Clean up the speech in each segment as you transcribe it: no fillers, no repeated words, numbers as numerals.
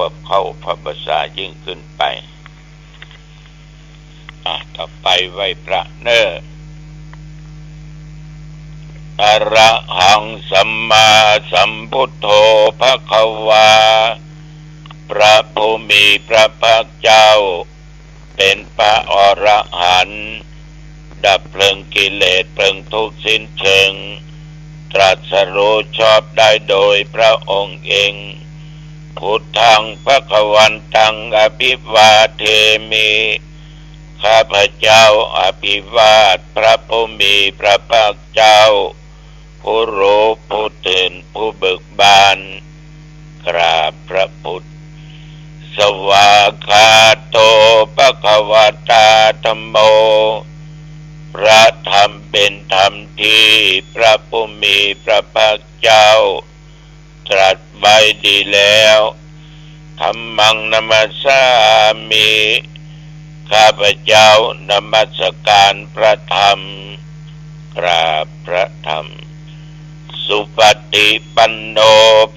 ควบเข้าพระภาษายิ่งขึ้นไปต่อไปไหว้พระเนออะระหังสัมมาสัมพุทโธภควาพระผู้มีพระภาคเจ้าเป็นพระอรหันต์ดับเพลิงกิเลสเพลิงทุกข์สิ้นเชิงตรัสรู้ชอบได้โดยพระองค์เองพุทธังภควันตังอภิวาเทมิข้าพเจ้าอภิวาทพระผู้มีพระภาคเจ้าผู้รู้ผู้ตื่นผู้เบิกบานกราบพระพุทธสวากขาโตภควตาธัมโมพระธรรมเป็นธรรมที่พระผู้มีพระภาคเจ้าตรัสไว้ดีแล้วธัมมังนัมสสามิข้าพเจ้านมัสการพระธรรมกราบพระธรรมสุปฏิปันโน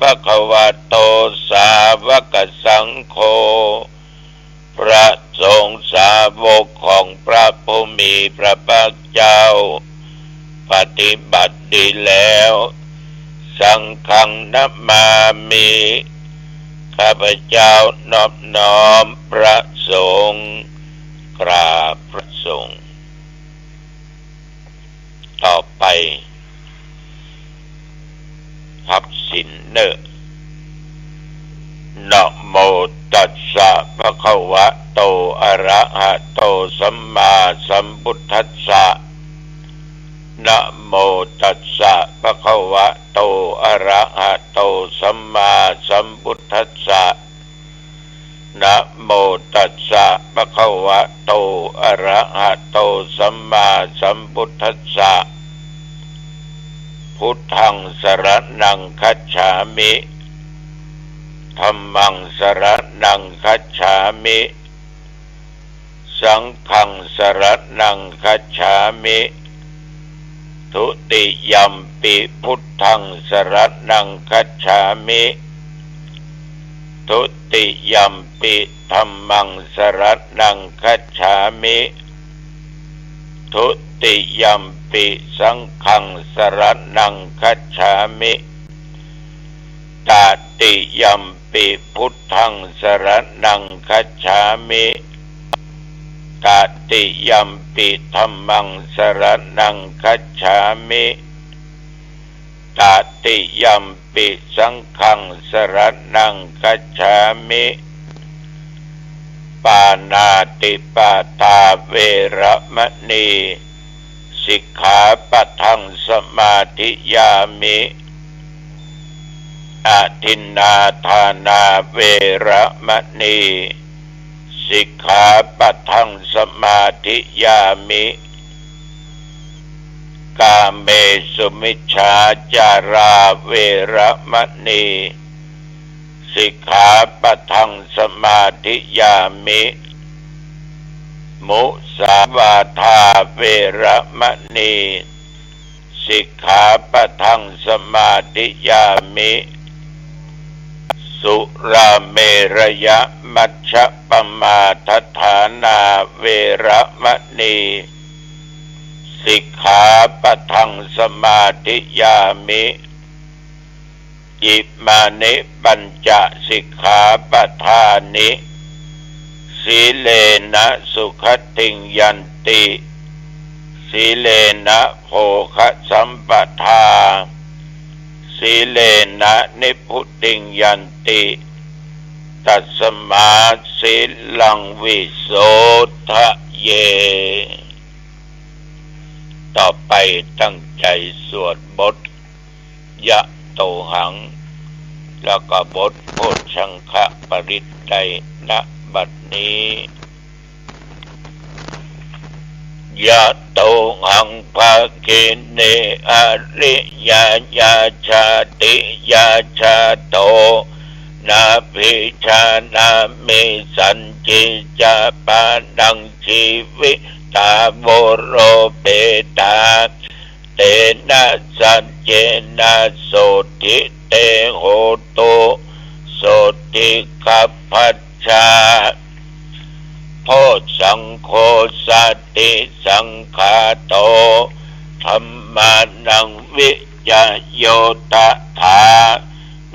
ภควโตสาวกสังโฆพระสงฆ์สาวกของพระผู้มีพระภาคเจ้าปฏิบัติดีแล้วสังฆังนัมมามิข้าพเจ้านอบน้อมพระสงฆ์กราบพระสงฆ์ต่อไปหับสินเนอนะโมตัสสะภะคะวะโตอะระหะโตสัมมาสัมพุทธัสสะนะโมตัสสะภะคะวะโตอะระหะโตสัมมาสัมพุทธัสสะนะโมตัสสะภะคะวะโตอะระหะโตสัมมาสัมพุทธัสสะพุทธังสรณังคัจฉามิธัมมังสรณังคัจฉามิสังฆังสรณังคัจฉามิทุติยัมปิพุทธังสรณังคัจฉามิทุติยัมปิธัมมังสรณังคัจฉามิทุติยัมปิสังฆังสรณังคัจฉามิตติยัมปิพุทธังสรณังคัจฉามิตติยัมปิธัมมังสรณังคัจฉามิตติยัมปิสังฆังสรณังคัจฉามิปานาติปาตาเวระมณีสิกขาปะทังสมาธิยามิอาทินนาทานาเวระมณีสิกขาปะทังสมาธิยามิกาเมสุมิจฉาจาราเวระมณีสิกขาปะทังสมาธิยามิมุสาวาทาเวระมณีสิกขาปะทังสมาธิยามิสุราเมรยมัชฌปมาทฐานาเวระมณีสิกขาปะทังสมาธิยามิอิมานิปัญจสิกขาปทานิสีเลนะสุขติงยันติสีเลนะโภคสัมปทาสีเลนะนิพพุติงยันติตัสมาสีลังวิโสทะเยต่อไปตั้งใจสวดบทยะโตหังแล้วก็บทโพชฌังคะปริตไตณบัดนี้ยะโตหังภาเกเนอริยญาชาติยาชาโตนาภิชานามิสันจิจาปานังชีวิตาโวโรเปตาเตนะสัจเจนะโสทิเตโหตุโส โสติกัปปัชชาโพสังโฆสัตติสังฆาโตธัมมานังวิจโยตถา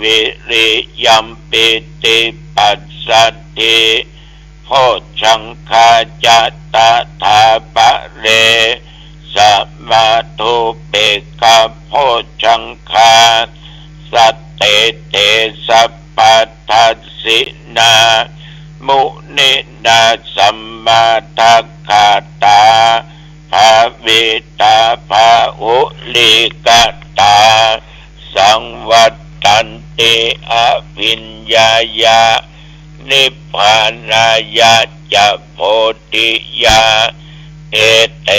วิริยัมปิติปัสสัตติโพชังคาจัตตาถาปะเรสัมมาทุเปกะโพชังคาสัตเตเตสัพพัทธัสสินามุนินาสัมมาทัคคาตาภาวิตาภาอุลิกตาสังวัตตันติอภิญญายานิพพานายาจะโพธิยาเอเต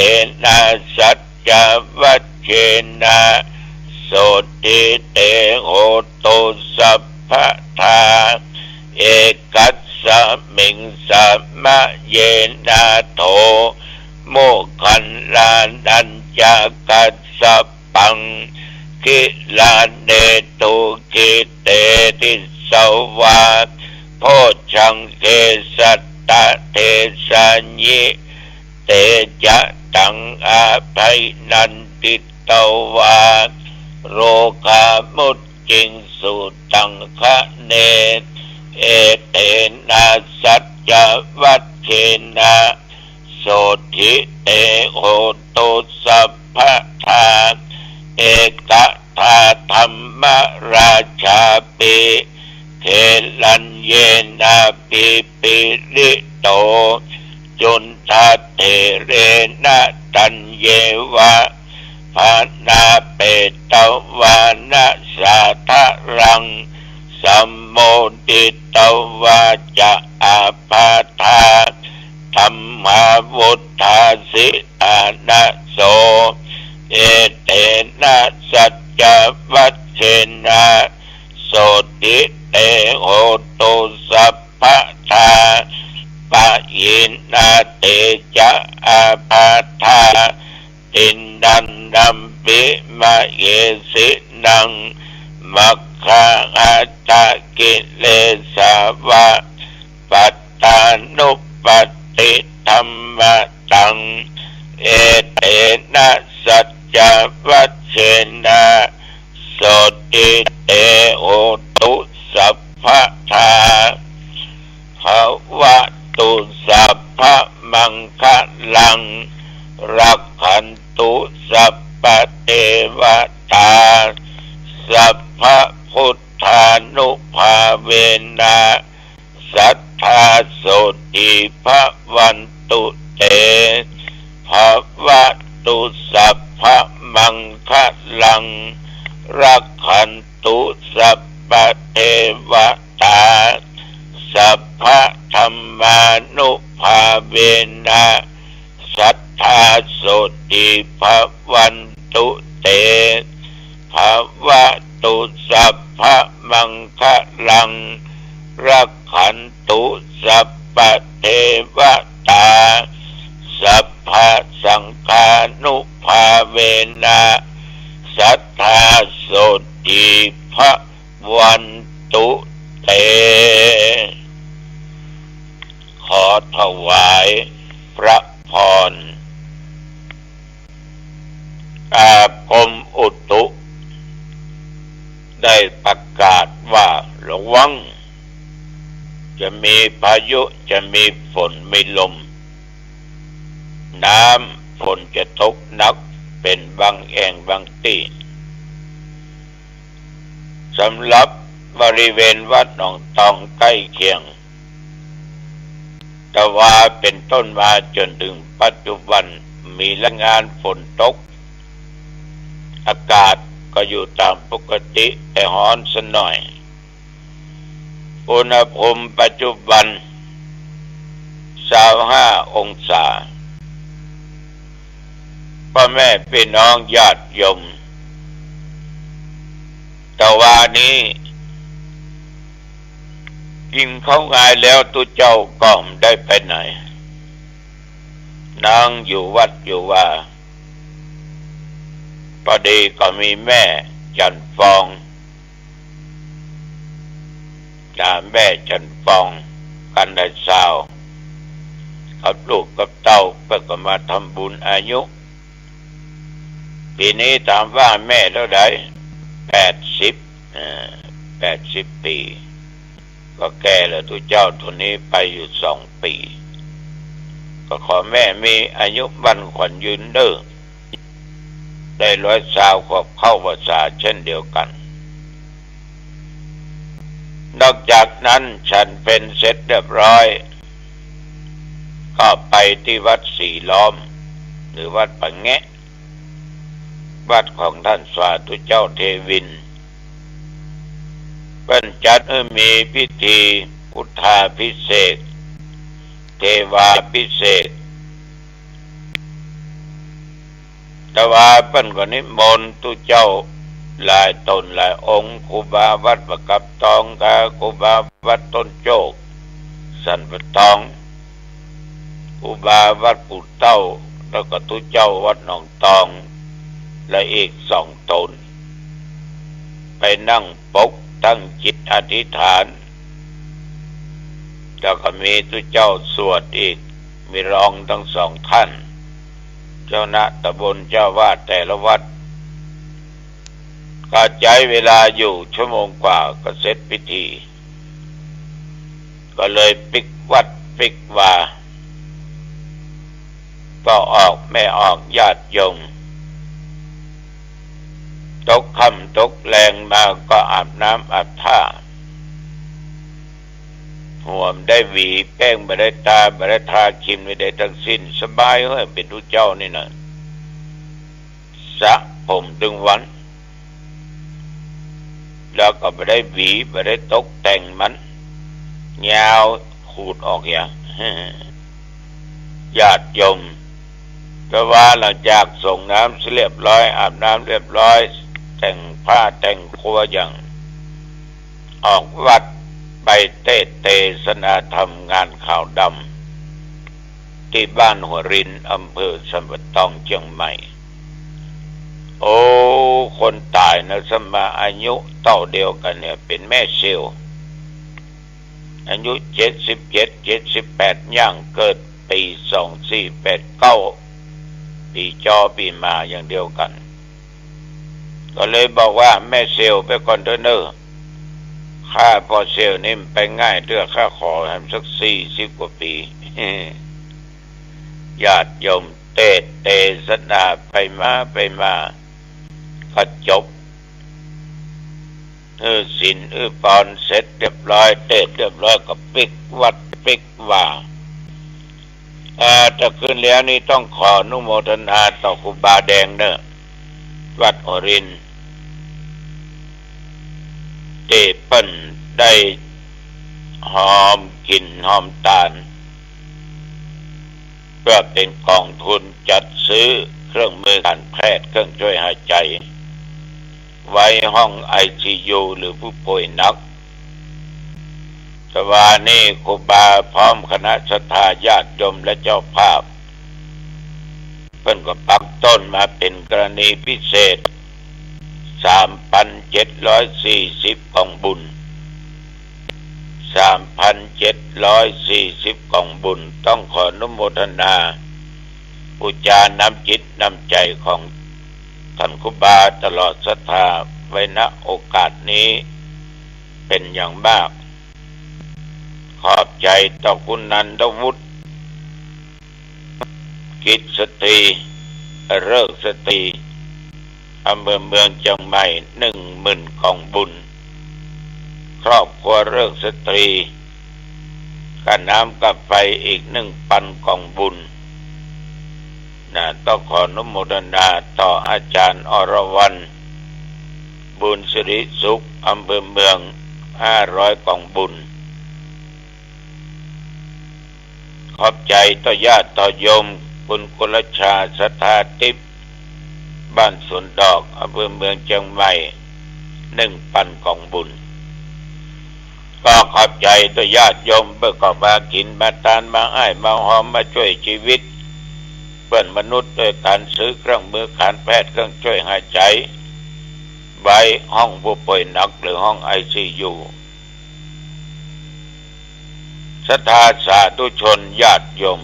นะสัจจวัชเชนะโสติเตโหตุสัพพทาเอกัสสะมิงสัมมะเยนะโทโมคันลานัญจกัสสะปังกิลาเนตุกิเตติสวาโพชังเกสัตตะเทสัญญิเตจะตังอาภัยนันติตวาโรคามุตจิงสุตังคะเนเอเตนะสัจจวัชเชนะโสทิเตโหตุสัพพทาเอกทาธัมมราชาปิเขลัญเยนะปิปิริโตจุนทาเทเรนะตัญเยวะภานาเปตวานะสาทะรังสัมโมดิตวาจะอาปาทาธัมมาวุฒาสิตานะโสเอเตนะสัจจวัชเชนะโสติเตโหตุสัพพทาปะยินาเตจะอาปาทาตินดันดัมปิมะเยสินังมัคคะอัตตะกิเลสาวะปัตตานุปัตติธัมมะตังเอเตนะสัจจวัชเชนะโสติเตโหตุสัพพทาภวะตุสัพพมังคะลังรักขันตุสัพพเทวตาสัพพพุทธานุภาเวนะสัทธาโสติภวันตุเตภวะตุสัพพมังคะลังรักขันตุสัพพเทวตาสัพพธัมมานุภาเวนะสัทธาโสติภวันตุเตภวะตุสัพพมังคะลังรักขันตุสัพพเทวตาสัพพสังฆานุภาเวนะสัทธาโสติภวันตุเตขอถวายพระพรกรมอุตุได้ประกาศว่าระวังจะมีพายุจะมีฝนมีลมน้ำฝนจะตกหนักเป็นบางแห่งบางที่สำหรับบริเวณวัดหนองตองใกล้เคียงแต่ว่าเป็นต้นมาจนถึงปัจจุบันมีรายงานฝนตกอากาศก็อยู่ตามปกติแต่ร้อนสักหน่อยอุณหภูมิปัจจุบัน25 องศาพ่อแม่พี่น้องญาติโยมแต่ว่านี้กินเข้าง่ายแล้วตัวเจ้าก็ไม่ได้ไปไหนนางอยู่วัดอยู่ว่าพอดีก็มีแม่จันฟอง แม่จันฟองกันได้สาวกับลูกกับเต้าเพื่อก็มาทำบุญอายุปีนี้ถามว่าแม่เท่าไหร่80 ปีก็แก่แล้วทุกเจ้าตัวนี้ไปอยู่2 ปีก็ขอแม่มีอายุวันขวัญยืนเด้อได้120ก็เข้าพรรษาเช่นเดียวกันนอกจากนั้นฉันเป็นเสร็จเรียบร้อยก็ไปที่วัดสีล้อมหรือวัดปะแงะวัดของท่านสาธุเจ้าเทวินเป็นจัดมีพิธีพุทธาภิเษกเทวาภิเษกแต่ว่าเปิ้นก็นิมนต์ตุเจ้าหลายตนหลายองค์ครูบาวัดประกับตองกาครูบาวัดต้นโจกสันปะตองครูบาวัดปู่เต้าแล้วก็ตุเจ้าวัดหนองตองและอีก2 ตนไปนั่งปกตั้งจิตอธิษฐานแล้วก็มีตุเจ้าสวดอีกมีรองทั้ง2 ท่านเจ้าหน้าตำบลเจ้าวาดแต่ละวัดก็ใช้เวลาอยู่ชั่วโมงกว่าก็เสร็จพิธีก็เลยปิกวัดปิกว่าก็ออกไม่ออกญาติโยมตกค่ำตกแรงมาก็อาบน้ำอาบท่าห่วมได้หวีแป้งไม่ได้ตาไม่ได้ทาครีมไม่ได้ทั้งสิ้นสบายเฮ้ยเป็นทุกเจ้านี่นะสระผมดึงวันแล้วก็ไม่ได้หวีไม่ได้ตกแต่งมันยาวขูดออกอย่างญาติโยมก็ว่าหลังจากส่งน้ำเรียบร้อยอาบน้ำเรียบร้อยแต่งผ้าแต่งครัวอย่างออกวัดไปเทศนาธรรมงานข่าวดำที่บ้านหัวรินอำเภอสัมปะตองเชียงใหม่โอ้คนตายนะสมาอายุเท่าเดียวกันเนี่ยเป็นแม่เซลอายุ77-78ย่างเกิดปี2489ปีจอปีมาอย่างเดียวกันก็เลยบอกว่าแม่เซลไปคอนเทนเนอร์ค่าพอเซลนี่ไปง่ายเรื่องค่าขอทำสัก40 กว่าปีญาติโยมเทศนาไปมาก็จบศีลปอนเสร็จเรียบร้อยเรียบร้อยก็ปิกวัดปิกว่าจะขึ้นแล้วนี่ต้องขออนุโมทนาต่อครูบาแดงเนอะวัดอรินเปิ้นได้หอมกลิ่นหอมตาลเพื่อเป็นกองทุนจัดซื้อเครื่องมือการแพทย์เครื่องช่วยหายใจไว้ห้อง ICU หรือผู้ป่วยหนักแต่ว่านี่ครูบาพร้อมคณะศรัทธาญาติโยมและเจ้าภาพเพิ่นก็ปักต้นมาเป็นกรณีพิเศษ 3,740 กล่องบุญ 3,740 กล่องบุญต้องขออนุโมทนาบูชาน้ำจิตน้ำใจของท่านครูบาตลอดศรัทธาไว้ณโอกาสนี้เป็นอย่างมากขอบใจต่อคุณนันทวุฒิกิจสตรีฤกษ์สตรีอำเภอเมืองเชียงใหม่ 10,000 กล่องบุญครอบครัวฤกษ์สตรีค่าน้ำกับไฟอีก 1,000 กล่องบุญต้องขออนุโมทนาต่ออาจารย์อรวรรณบุญสิริสุขอำเภอเมือง500 กล่องบุญขอบใจต่อญาติต่อโยมคุณกุลชาสถาทิพย์บ้านสวนดอกอำเภอเมืองเชียงใหม่ 1,000 กล่องบุญก็ขอบใจต่อญาติโยมเพื่อก็มากินมาทานมาอ้ายมาหอมมาช่วยชีวิตเพื่อนมนุษย์โดยการซื้อเครื่องมือการแพทย์เครื่องช่วยหายใจไว้ห้องผู้ป่วยหนักหรือห้อง ICU ศรัทธาสาธุชนญาติโยม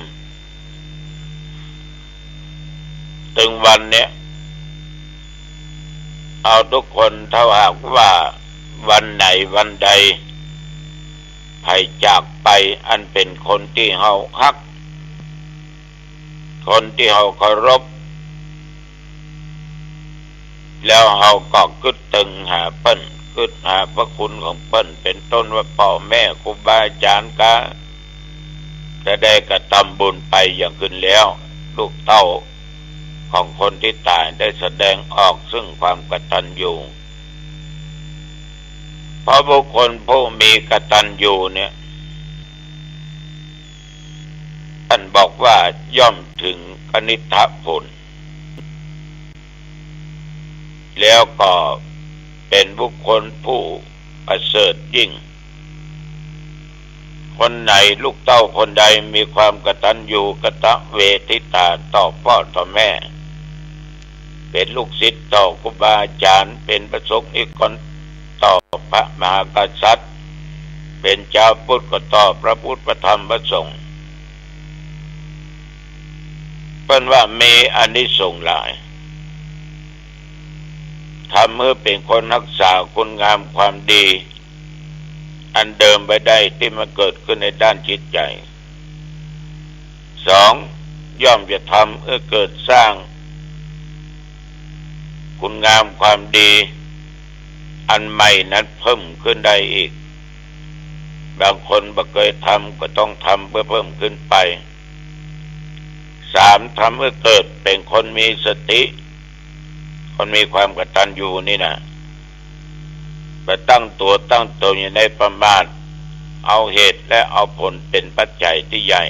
ถึงวันเนี้ยเอาทุกคนถ้าหากว่าวันไหนวันใดให้จากไปอันเป็นคนที่เฮาฮักคนที่เฮาเคารพแล้วเฮาก็คิดถึงหาเปิ้นคิดหาพระคุณของเปิ้นเป็นต้นว่าพ่อแม่ครูบาอาจารย์กะจะได้กระทำบุญไปอย่างขึ้นแล้วลูกเต้าของคนที่ตายได้แสดงออกซึ่งความกตัญญูเพราะบุคคลผู้มีกตัญญูเนี่ยท่านบอกว่าย่อมถึงกนิษฐผลแล้วก็เป็นบุคคลผู้ประเสริฐยิ่งคนไหนลูกเต้าคนใดมีความกตัญญูกตเวทิตาต่อพ่อต่อแม่เป็นลูกศิษย์ต่อครูบาอาจารย์เป็นประสงค์นิกรต่อพระมหากษัตริย์เป็นชาวพุทธก็ต่อพระพุทธพระธรรมพระสงฆ์เป็นว่ามีอานิสงส์หลายทำเมื่อเป็นคนรักษาคุณงามความดีอันเดิมไปได้ที่มาเกิดขึ้นในด้านจิตใจสองย่อมจะทำเมื่อเกิดสร้างคุณงามความดีอันใหม่นั้นเพิ่มขึ้นได้อีกบางคนบ่เคยทำก็ต้องทำเพื่อเพิ่มขึ้นไปสามทำเมื่อเกิดเป็นคนมีสติคนมีความกตัญญูนี่นะไปตั้งตัวตั้งตนอยู่ในประมาทเอาเหตุและเอาผลเป็นปัจจัยที่ใหญ่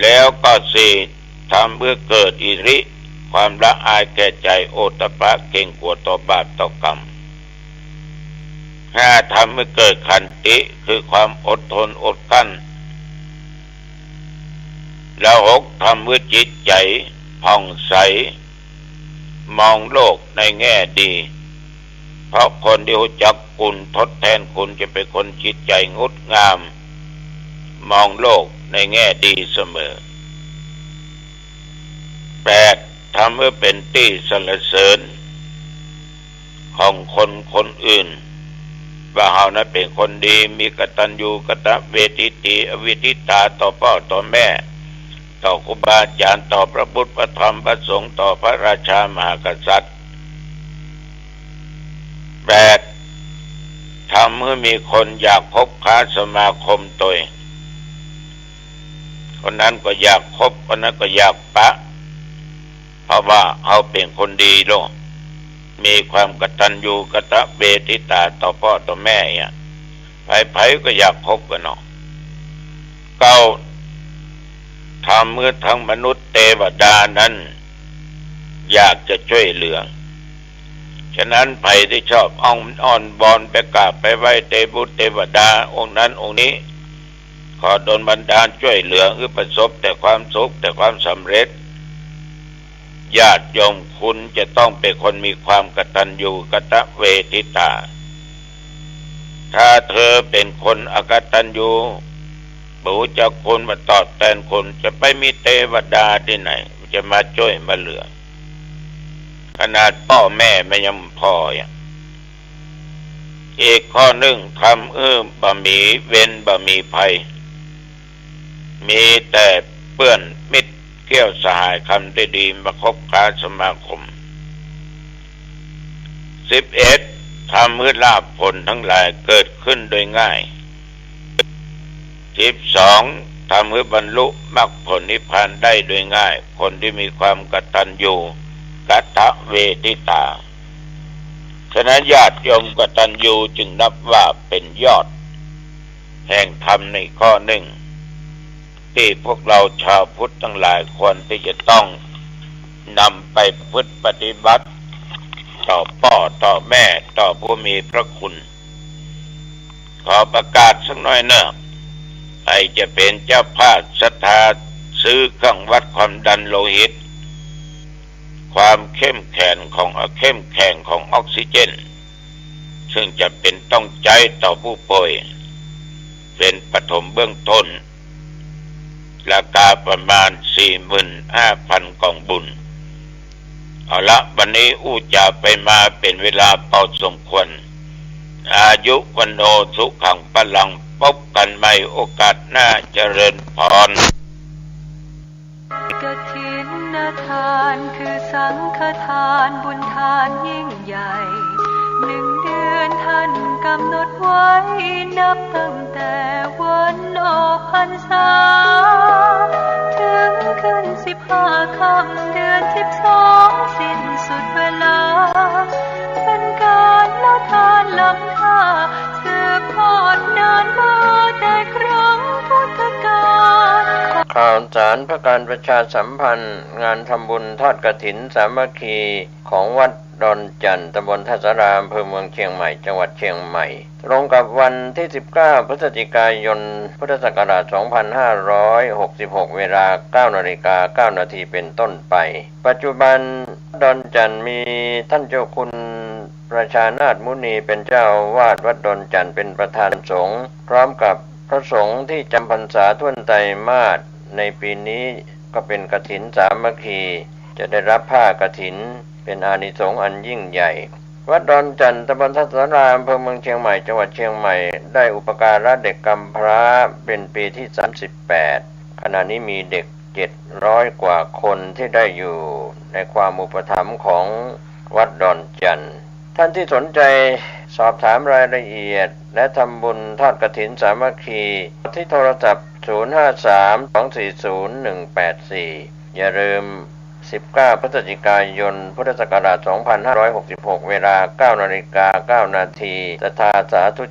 แล้วก็สี่ทำเมื่อเกิดอิริความละอายแก่ใจโอตปะเกรงกลัวต่อบาปต่อกรรมห้าทำเมื่อเกิดขันติคือความอดทนอดกลั้นแล้วหกทำเมื่อจิตใจผ่องใสมองโลกในแง่ดีเพราะคนที่รู้จักคุณทดแทนคุณจะเป็นคนจิตใจงดงามมองโลกในแง่ดีเสมอแปดทำเมื่อเป็นที่สรรเสริญของคนคนอื่นว่าเฮานั้นเป็นคนดีมีกตัญญูกตเวทิติอวิทิตาต่อพ่อต่อแม่ต่อครูบาอาจารย์ต่อพระพุทธพระธรรมพระสงฆ์ต่อพระราชามหากษัตริย์แปดทำเมื่อมีคนอยากคบค้าสมาคมตัวคนนั้นก็อยากคบคนนั้นก็อยากปะเพราะว่าเขาเป็นคนดีโลกมีความกตัญญูกตเวทิตาต่อพ่อต่อแม่เนี่ยไผก็อยากคบกันเนาะเก้าทำเมื่อทั้งมนุษย์เทวดานั้นอยากจะช่วยเหลือฉะนั้นไผที่ชอบอ้อนบอนไปกราบไปไหว้เทพบุตรเทวดาองค์นั้นองค์นี้ขอดลบันดาลช่วยเหลือคือประสบแต่ความสุขแต่ความสำเร็จญาติโยมคุณจะต้องเป็นคนมีความกตัญญูกตเวทิตาถ้าเธอเป็นคนอกตัญญูบูจะคนมาตอบแทนคนจะไปมีเทวดาที่ไหนจะมาช่วยมาเหลือขนาดพ่อแม่ไม่ยังพออย่างอีกข้อหนึ่งทำบะหมี่เว้นบะหมี่ภัยมีแต่เปื้อนมิตรเกี่ยวสหายคำได้ดีมาคบค้าสมาคม11ทำเมื่อลาภผลทั้งหลายเกิดขึ้นโดยง่าย12ทำเมื่อบรรลุมรรคผลนิพพานได้โดยง่ายคนที่มีความกตัญญูกตเวทิตาฉะนั้นญาติโยมกตัญญูจึงนับว่าเป็นยอดแห่งธรรมในข้อหนึ่งที่พวกเราชาวพุทธทั้งหลายควรที่จะต้องนำไปประพฤติปฏิบัติต่อพ่อต่อแม่ต่อผู้มีพระคุณขอประกาศสักหน่อยเนอะใครจะเป็นเจ้าภาพศรัทธาซื้อเครื่องวัดความดันโลหิตความเข้มแข็งของออกซิเจนซึ่งจะเป็นต้องใจต่อผู้ป่วย เป็นปฐมเบื้องต้นราคาประมาณ 45,000 กล่องบุญเอาละวันนี้อู้จะไปมาเป็นเวลาพอสมควรอายุวันโนสุขังพลังพบกันใหม่โอกาสหน้าเจริญพรกฐินทานคือสังฆทานบุญทานยิ่งใหญ่1 เดือนท่านกำหนดไว้นับตั้งแต่วันออกพรรษาถึงขึ้น15 ค่ำเดือน12สิ้นสุดเวลาเป็นการละทานล้ำค่าสืบทอดนานมาแต่ครั้งพุทธกาลข่าวสารเพื่อการประชาสัมพันธ์งานทำบุญทอดกฐินสามัคคีของวัดดอนจันทร์ตำบลท่าสาราอำเภอเมืองเชียงใหม่จังหวัดเชียงใหม่ตรงกับวันที่19 พฤศจิกายนพุทธศักราช 2566 เวลา 9:09 น.เป็นต้นไปปัจจุบันดอนจันทร์มีท่านเจ้าคุณประชานาถมุนีเป็นเจ้าวาดวัดดอนจันทร์เป็นประธานสงฆ์พร้อมกับพระสงฆ์ที่จำพรรษาท่วนไตรมาสในปีนี้ก็เป็นกฐินสามัคคีจะได้รับผ้ากฐินเป็นอานิสงส์อันยิ่งใหญ่วัดดอนจันทร์ตำบลท่าสาราอำเภอเมืองเชียงใหม่จังหวัดเชียงใหม่ได้อุปการะเด็กกำพร้าเป็นปีที่ 38ขณะนี้มีเด็ก700 กว่าคนที่ได้อยู่ในความอุปถัมภ์ของวัดดอนจันทร์ท่านที่สนใจสอบถามรายละเอียดและทำบุญทอดกฐินสามัคคีที่โทรศัพท์ 053-240-184 อย่าลืม19 พฤศจิกายน พุทธศักราช 2566 เวลา 9:09 น.ศรัทธาสาธุชน